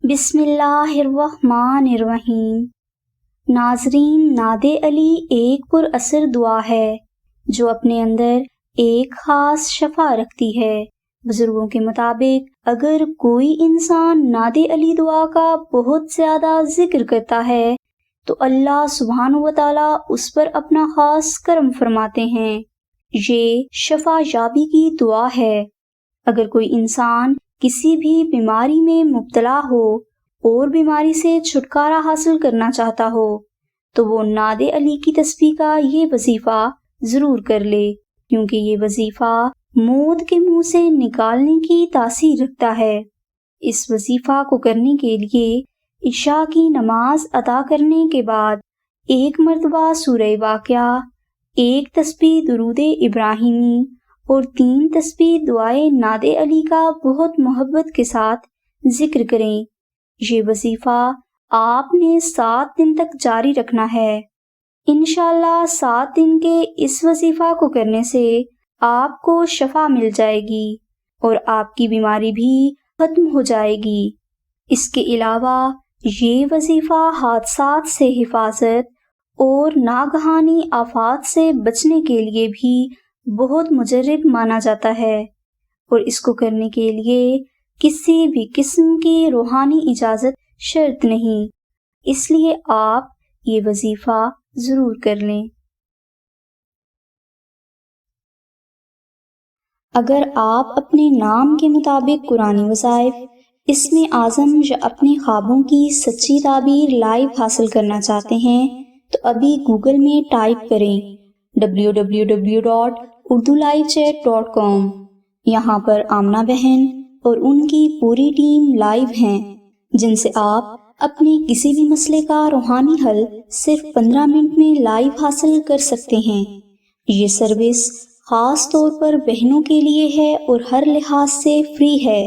بسم اللہ الرحمن الرحیم۔ ناظرین، نعت علی ایک پر اثر دعا ہے جو اپنے اندر ایک خاص شفا رکھتی ہے۔ بزرگوں کے مطابق اگر کوئی انسان نعت علی دعا کا بہت زیادہ ذکر کرتا ہے تو اللہ سبحانہ و تعالیٰ اس پر اپنا خاص کرم فرماتے ہیں۔ یہ شفا یابی کی دعا ہے۔ اگر کوئی انسان کسی بھی بیماری میں مبتلا ہو اور بیماری سے چھٹکارا حاصل کرنا چاہتا ہو تو وہ نعت علی کی تسبیح کا یہ وظیفہ ضرور کر لے، کیونکہ یہ وظیفہ موت کے منہ سے نکالنے کی تاثیر رکھتا ہے۔ اس وظیفہ کو کرنے کے لیے عشاء کی نماز ادا کرنے کے بعد 1 مرتبہ سورہ واقعہ، 1 تسبیح درود ابراہیمی اور 3 تسبیح دعائے نعت علی کا بہت محبت کے ساتھ ذکر کریں۔ یہ وظیفہ آپ نے 7 دن تک جاری رکھنا ہے۔ انشاءاللہ 7 دن کے اس وظیفہ کو کرنے سے آپ کو شفا مل جائے گی اور آپ کی بیماری بھی ختم ہو جائے گی۔ اس کے علاوہ یہ وظیفہ حادثات سے حفاظت اور ناگہانی آفات سے بچنے کے لیے بھی بہت مجرب مانا جاتا ہے، اور اس کو کرنے کے لیے کسی بھی قسم کی روحانی اجازت شرط نہیں، اس لیے آپ یہ وظیفہ ضرور کر لیں۔ اگر آپ اپنے نام کے مطابق قرآنی وظائف، اسم اعظم یا اپنے خوابوں کی سچی تعبیر لائیو حاصل کرنا چاہتے ہیں تو ابھی گوگل میں ٹائپ کریں www.urdulivechat.com۔ یہاں پر آمنہ بہن اور ان کی پوری ٹیم لائیو ہیں، جن سے آپ اپنے کسی بھی مسئلے کا روحانی حل صرف 15 منٹ میں لائیو حاصل کر سکتے ہیں۔ یہ سروس خاص طور پر بہنوں کے لیے ہے اور ہر لحاظ سے فری ہے۔